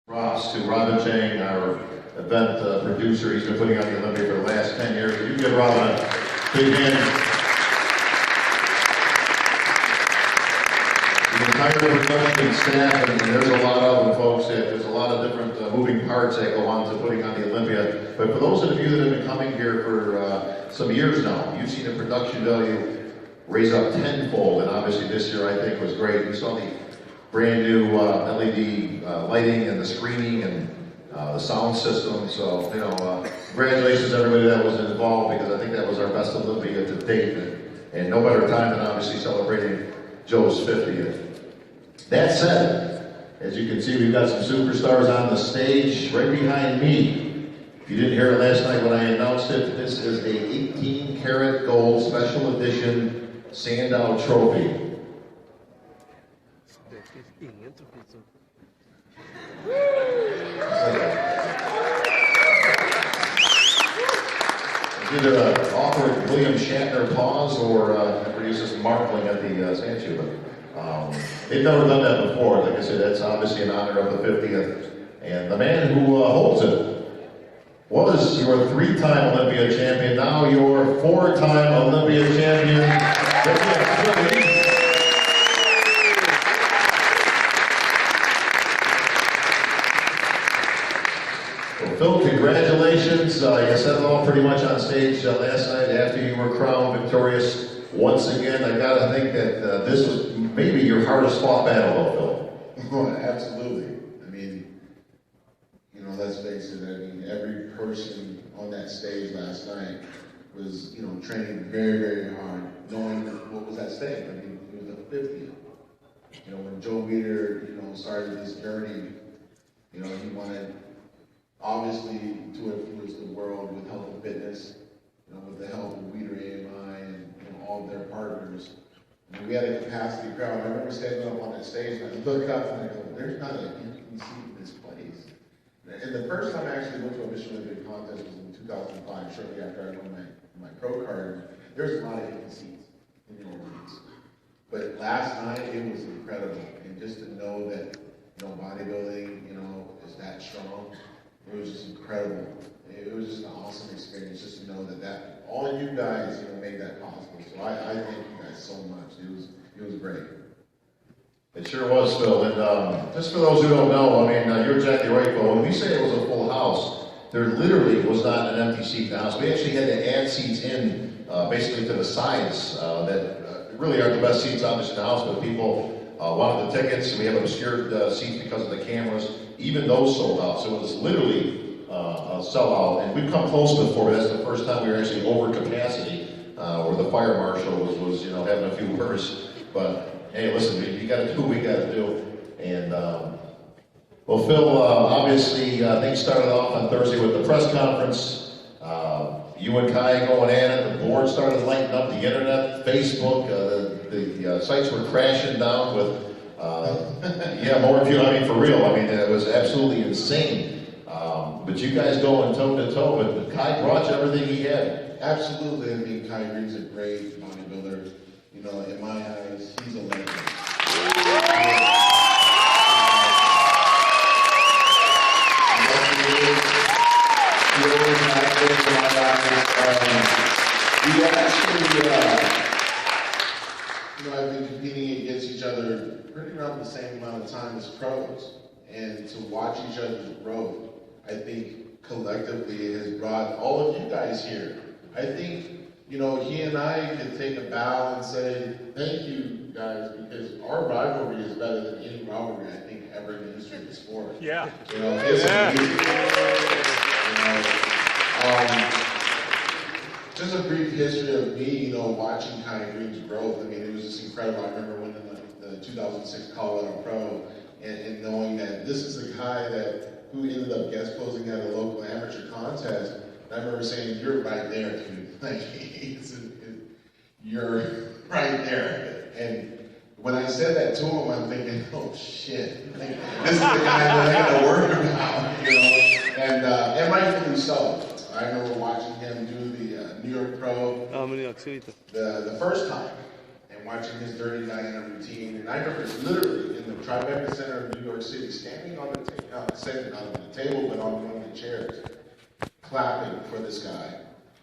Props to Robin Chang, our event producer. He's been putting on the Olympia for the last 10 years. You give Robin a big hand. The entire production staff, and there's a lot of them, folks. There's a lot of different moving parts that go on to putting on the Olympia. But for those of you that have been coming here for some years now, you've seen the production value raise up tenfold, and obviously this year I think was great. We saw the brand new LED lighting and the screening and the sound system. So, you know, congratulations to everybody that was involved, because I think that was our best Olympia to date, and no better time than obviously celebrating Joe's 50th. That said, as you can see, we've got some superstars on the stage right behind me. If you didn't hear it last night when I announced it, this is a 18-karat gold special edition Sandow trophy. Either an awkward William Shatner pause or produce this marveling at the statue. But they've never done that before. Like I said, that's obviously in honor of the 50th. And the man who holds it was your 3-time Olympia champion, now your 4-time Olympia champion. Phil, congratulations. You said it all pretty much on stage last night after you were crowned victorious once again. I gotta think that this was maybe your hardest fought battle, though, Phil. Oh, absolutely. I mean, you know, let's face it, I mean, every person on that stage last night was, you know, training very, very hard, knowing what was at stake. I mean, it was the 50th. You know, when Joe Weider, you know, started this journey, you know, he wanted, obviously, to influence the world with health and fitness, you know, with the help of Weider AMI and, you know, all of their partners. I mean, we had a capacity crowd. I remember standing up on that stage and I look up and I go, there's not an empty seat in this place. And the first time I actually went to a Mission Olympic contest was in 2005, shortly after I won my pro card. There's a lot of empty seats in the Olympics. But last night, it was incredible. And just to know that, you know, bodybuilding, you know, is that strong, it was just incredible. It was just an awesome experience just to know that all you guys, you know, made that possible. So I thank you guys so much. It was great. It sure was, Phil. And just for those who don't know, I mean, you're exactly right, Phil. When we say it was a full house, there literally was not an empty seat in the house. We actually had to add seats in, basically to the sides that really aren't the best seats obviously in the house, but people wanted the tickets. We have obscured seats because of the cameras. Even those sold out, so it was literally a sellout. And we've come close before, but that's the first time we were actually over capacity, where the fire marshal was you know, having a few words. But hey, listen, you got to do what we got to do. And well, Phil, obviously things started off on Thursday with the press conference. You and Kai going at it. The board started lighting up. The internet, Facebook, the sites were crashing down with. Yeah, more view. I mean, for real. I mean, it was absolutely insane. But you guys going toe to toe. But Kai brought you everything he had. Absolutely. I mean, Kai Green's a great bodybuilder. You know, in my eyes, he's a legend. He always has been in my eyes. We actually, you know, I've been competing against each other pretty around the same amount of time as pros, and to watch each other's growth, I think collectively it has brought all of you guys here. I think, you know, he and I could take a bow and say thank you guys, because our rivalry is better than any rivalry I think ever in the history of the sport. Yeah. You know, it's amazing. You know, just a brief history of me, you know, watching Kai Green's growth. I mean, it was just incredible. I remember winning the 2006 Colorado Pro, and knowing that this is a guy who ended up guest posing at a local amateur contest. And I remember saying, "You're right there, dude. Like, you're right there." And when I said that to him, I'm thinking, "Oh shit! Like, this is the guy that I got to worry about," you know. And rightfully so. I remember watching him do the New York Pro the first time. And and watching his Dirty Diana routine. And I remember literally in the Tribeca Center of New York City, standing on the sitting on the table, but on one of the chairs, clapping for this guy.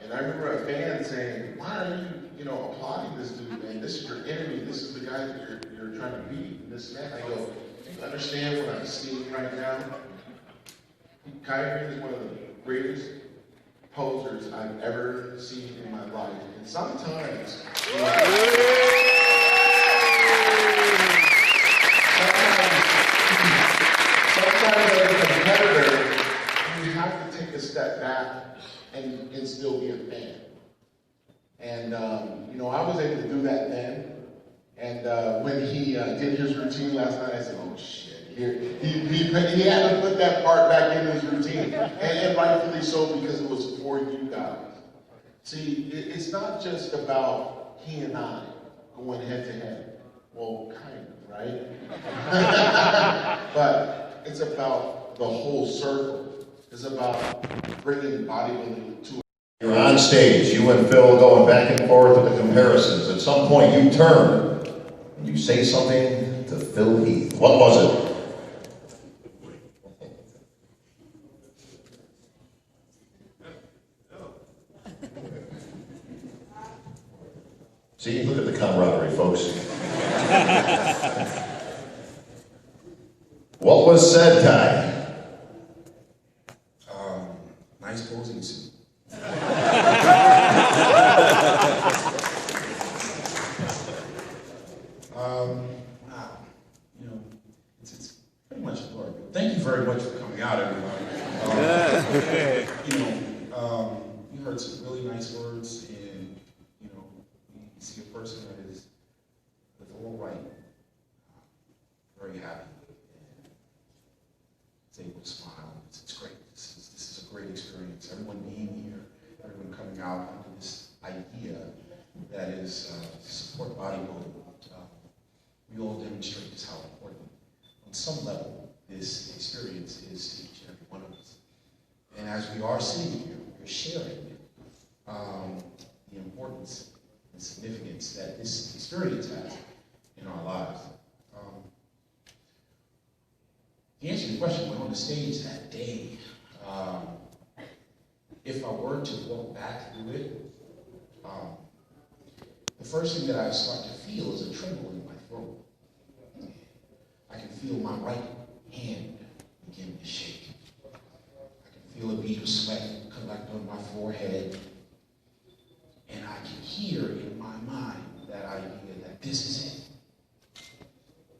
And I remember a fan saying, "Why are you, applauding this dude, man? This is your enemy. This is the guy that you're trying to beat." And this man, I go, "You understand what I'm seeing right now? Kyrie is one of the greatest posers I've ever seen in my life. And sometimes as a competitor, you have to take a step back and still be a fan. And, I was able to do that then. And when he did his routine last night, I said, "Oh, shit." He had to put that part back in his routine, and rightfully so, because it was for you guys. See, it's not just about he and I going head to head. Well, kind of, right? But it's about the whole circle. It's about bringing bodybuilding to. You're on stage, you and Phil going back and forth with the comparisons. At some point, you turn and you say something to Phil Heath. What was it? See, look at the camaraderie, folks. What was said, Ty? Nice posing suit. It's pretty much a glory. Thank you very much for coming out, everybody. You heard some really nice words, and you see a person that is with all right, very happy, and is able to smile. It's great. This is a great experience. Everyone being here, everyone coming out under this idea that is to support bodybuilding. We all demonstrate just how important, on some level, this experience is to each and every one of us. And as we are sitting here, we're sharing the importance and significance that this experience has in our lives. To answer your question, when on the stage that day, if I were to walk back through it, the first thing that I start to feel is a tremble in my throat. I can feel my right hand begin to shake. I can feel a bead of sweat collect on my forehead. And I can hear in my mind that idea that this is it.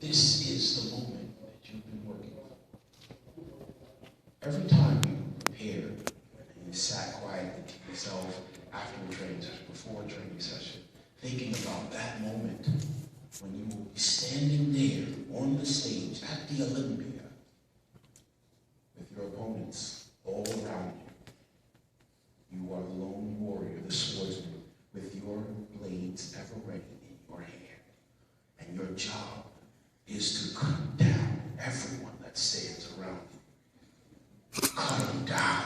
This is the moment that you've been working for. Every time you prepared and you sat quietly to yourself after a training session, before a training session, thinking about that moment when you will be standing there on the stage at the Olympia with your opponents all around you. You are the lone warrior, the swordsman, with your blades ever ready in your hand. And your job is to cut down everyone that stands around you. Cut them down.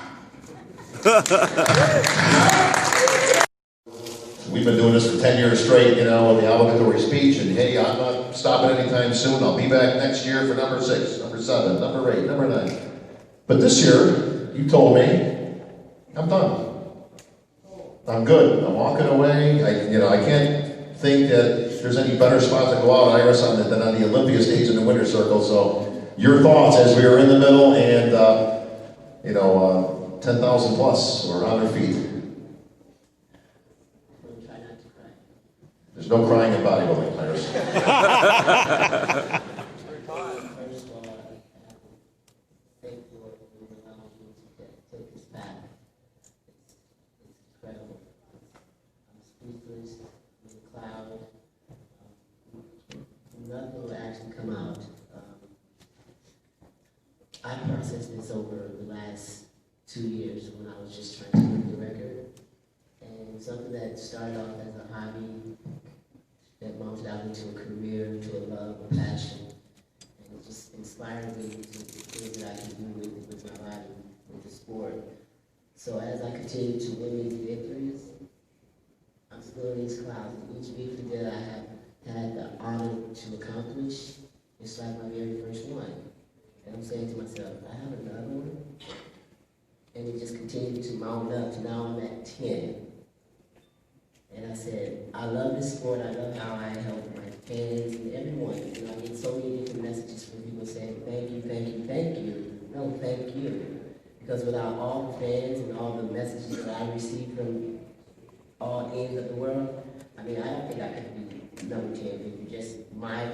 We've been doing this for 10 years straight, with the obligatory speech, and hey, I'm not stopping anytime soon. I'll be back next year for number 6, number 7, number 8, number 9. But this year, you told me, I'm done. I'm good. I'm walking away. I can't think that there's any better spot to go out on Resan than on the Olympia stage in the winner's circle. So your thoughts as we were in the middle and, 10,000 plus were on their feet. Try not to cry. There's no crying in bodybuilding, Iris. First of all, thank you for allowing me to take this path. It's incredible. I'm speechless, in the cloud. Nothing will actually come out. I processed this over the last 2 years when I was just trying to break the record. And something that started off as a hobby that mounted out into a career, to a love, a passion. And it just inspired me to the things that I can do with my body, with the sport. So as I continue to win these victories, I'm still in these clouds. Each victory that I have had the honor to accomplish. It's like my very first one. And I'm saying to myself, I have another one. And it just continued to mount up to now I'm at 10. And I said, I love this sport. I love how I help my fans and everyone. You know, I get so many different messages from people saying, thank you, thank you, thank you. No, thank you. Because without all the fans and all the messages that I receive from all ends of the world, I mean, I don't think I could be number 10 if just my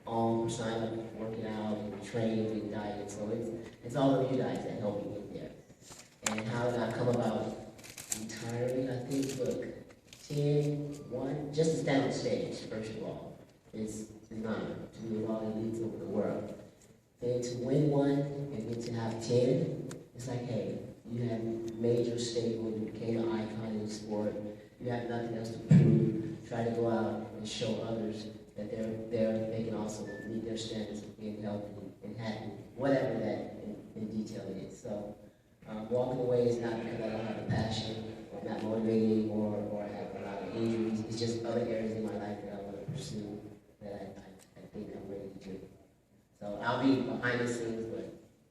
own persona, working out and training and diet. So it's all of you guys that help me get there. And how did I come about retiring? I think, look, 1, just to stand on stage, first of all, is an honor to be with all the elites over the world. Then to win one and then to have 10, it's like, hey, you have made your statement, you became an icon in the sport, you have nothing else to prove. Try to go out and show others that they can also meet their standards of being healthy and happy, whatever that in detail is. So walking away is not because I don't have a passion, or I'm not motivated anymore, or I have a lot of injuries. It's just other areas in my life that I want to pursue that I think I'm ready to do. So I'll be behind the scenes, but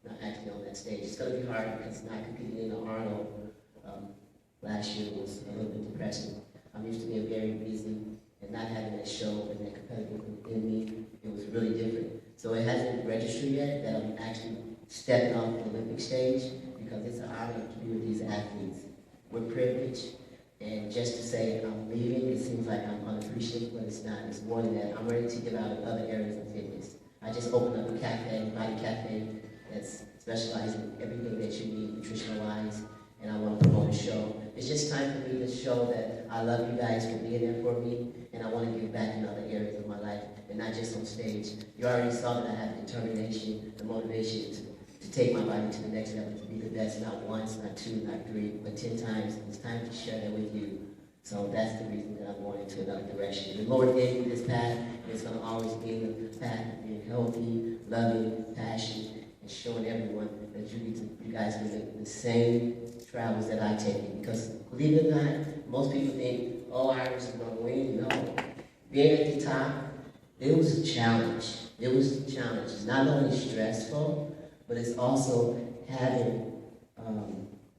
not actually on that stage. It's going to be hard because not competing in the Arnold last year was a little bit depressing. I'm used to being very busy and not having that show and that competitive in me. It was really different. So it hasn't registered yet that I'm actually stepping off the Olympic stage because it's an honor to be with these athletes. We're privileged, and just to say I'm leaving, it seems like I'm unappreciative, but it's not. It's more than that. I'm ready to get out in other areas of fitness. I just opened up a cafe, Body Cafe, that's specialized in everything that you need nutritional-wise, and I want to promote a show. It's just time for me to show that I love you guys for being there for me, and I want to give back in other areas of my life, and not just on stage. You already saw that I have the determination, the motivation to take my body to the next level, to be the best, not once, not 2, not 3, but 10 times. It's time to share that with you. So that's the reason that I'm going into another direction. The Lord gave me this path, and it's going to always be the path of being healthy, loving, passionate, and showing everyone that you guys can make the same travels that I take. Because believe it or not, most people think, oh, Iris is going to win. No. Being at the top, it was a challenge. It was a challenge. It's not only stressful, but it's also having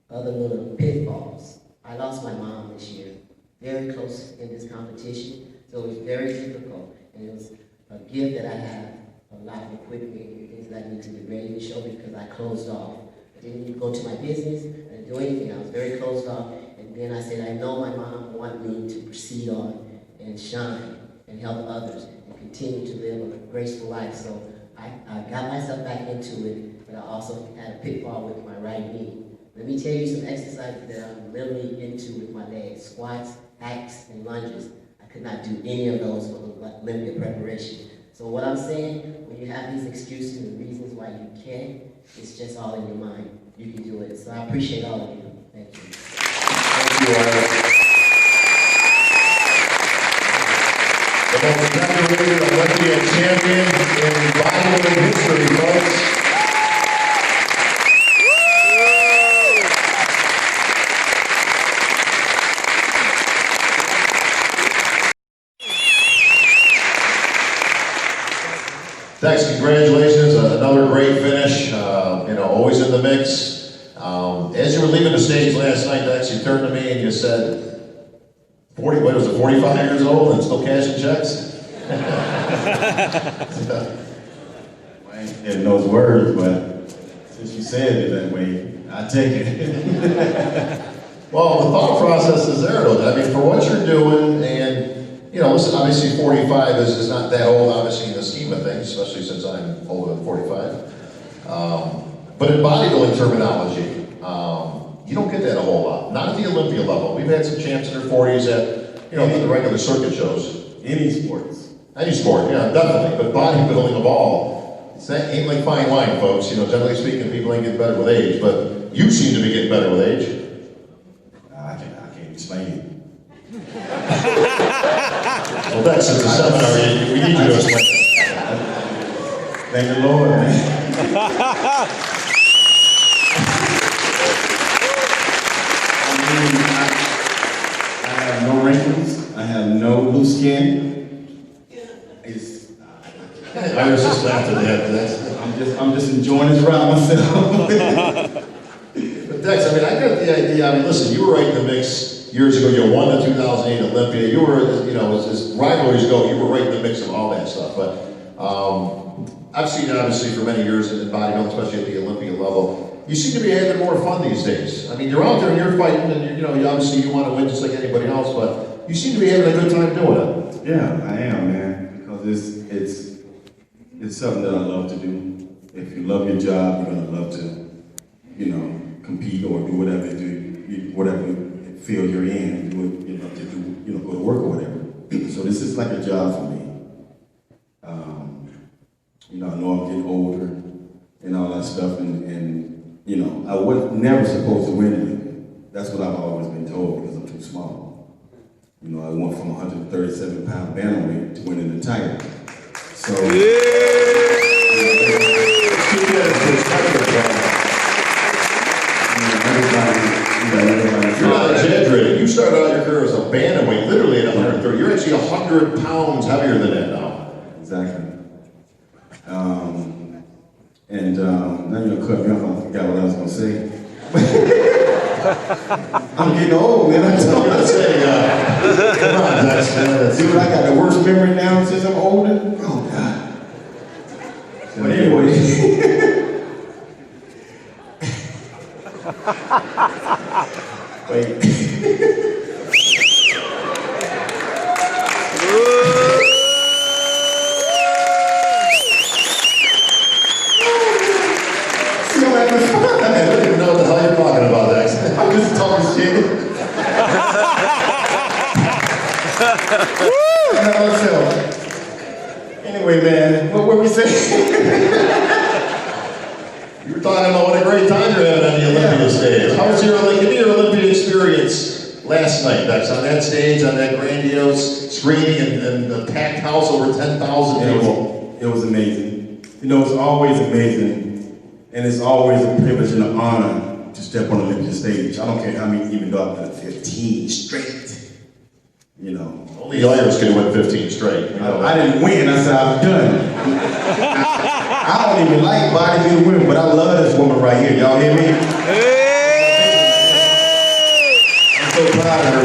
other little pitfalls. I lost my mom this year, very close in this competition, so it was very difficult. And it was a gift that I have, a lot of equipment and things that I need to be ready to show because I closed off. I didn't even go to my business, I didn't do anything, I was very closed off. And then I said, I know my mom wanted me to proceed on and shine and help others and continue to live a graceful life. So I got myself back into it, but I also had a pitfall with my right knee. Let me tell you some exercises that I'm literally into with my legs. Squats, hacks, and lunges. I could not do any of those for the Olympia preparation. So what I'm saying, when you have these excuses and reasons why you can't, it's just all in your mind. You can do it. So I appreciate all of you. Thank you. Thank you, Iris. The most decorated Olympia champion in bodybuilding history, folks. Dex, congratulations, another great finish, always in the mix. As you were leaving the stage last night, Dex, you turned to me and you said, 45 years old and still cashing checks? I ain't getting those words, but since you said it that way, I take it. Well, the thought process is there, though. I mean, for what you're doing, and listen, obviously 45 is not that old, obviously, in the scheme of things, especially since I'm older than 45. But in bodybuilding terminology, you don't get that a whole lot. Not at the Olympia level. We've had some champs in their 40s at, the regular circuit shows. Any sports. Any sport, yeah, definitely. But bodybuilding of all, ain't like fine wine, folks. Generally speaking, people ain't getting better with age, but you seem to be getting better with age. I can't explain it. Well, that's a seminar. We need you to explain it. Thank the Lord, man. I have no wrinkles. I have no blue skin. doing this around myself. But Dex, I mean, I got the idea. I mean, listen, you were right in the mix years ago. You won the 2008 Olympia. You were, you know, as rivalries go, you were right in the mix of all that stuff. But I've seen it obviously for many years in bodybuilding, especially at the Olympia level. You seem to be having more fun these days. I mean, you're out there and you're fighting, and you know, obviously you want to win just like anybody else, but you seem to be having a good time doing it. Yeah, I am, man, because it's something that I love to do. If you love your job, you're gonna love to, you know, compete or do whatever whatever field you're in. You love to do, you know, go to work or whatever. So this is like a job for me. You know, I know I'm getting older and all that stuff, and you know, I was never supposed to win anything. That's what I've always been told because I'm too small. You know, I went from 137-pound bantamweight to winning the title. So, You're not exaggerating. You started out your career as a bantamweight, literally at 130. You're actually 100 pounds heavier than that now. Exactly. Now you're gonna cut me off. I forgot what I was gonna say. I'm getting old, man. I'm telling you. Come on, that's dude, I got the worst memory now since I'm older. Oh God. But anyway. Wait. I don't even know what the hell you're talking about, Dex. I'm just talking shit. Anyway, man, what were we saying? You were talking about what a great time you're having on the Olympia stage. How was give me your Olympia experience last night, Dex, on that stage, on that grandiose screening and the packed house, over 10,000 people? It was amazing. You know, it's always amazing. And it's always a privilege and an honor to step on the Olympia stage. I don't care how many, even though I've done 15 straight. You know. Only lawyers can win 15 straight. I didn't win, I said I've done it. I don't even like bodybuilding women, but I love this woman right here. Y'all hear me? I'm so proud of her,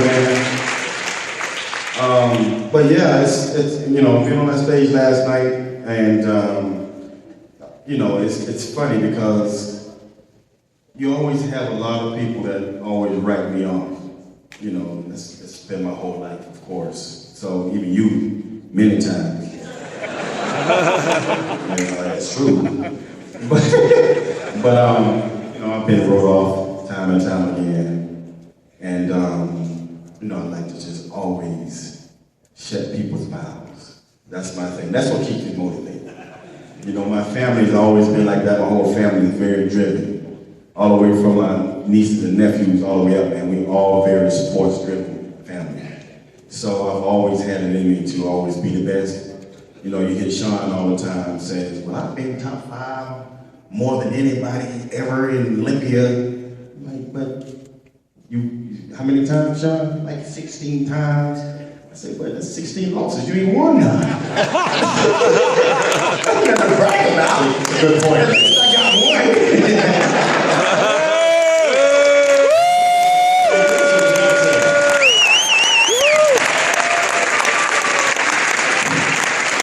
man. But yeah, it's you know, being on that stage last night and you know, it's funny because you always have a lot of people that always write me off. You know, it's been my whole life, of course. So even you, many times. You know, that's true. But you know, I've been wrote off time and time again. And you know, I like to just always shut people's mouths. That's my thing. That's what keeps me motivated. You know, my family's always been like that. My whole family is very driven. All the way from my nieces and nephews all the way up, man. We all very sports-driven family. So I've always had it in me to always be the best. You know, you hear Sean all the time says, well, I've been top 5 more than anybody ever in Olympia. I'm like, but you, how many times, Sean? Like 16 times. I said, but that's 16 losses. You ain't won none. That's a good point.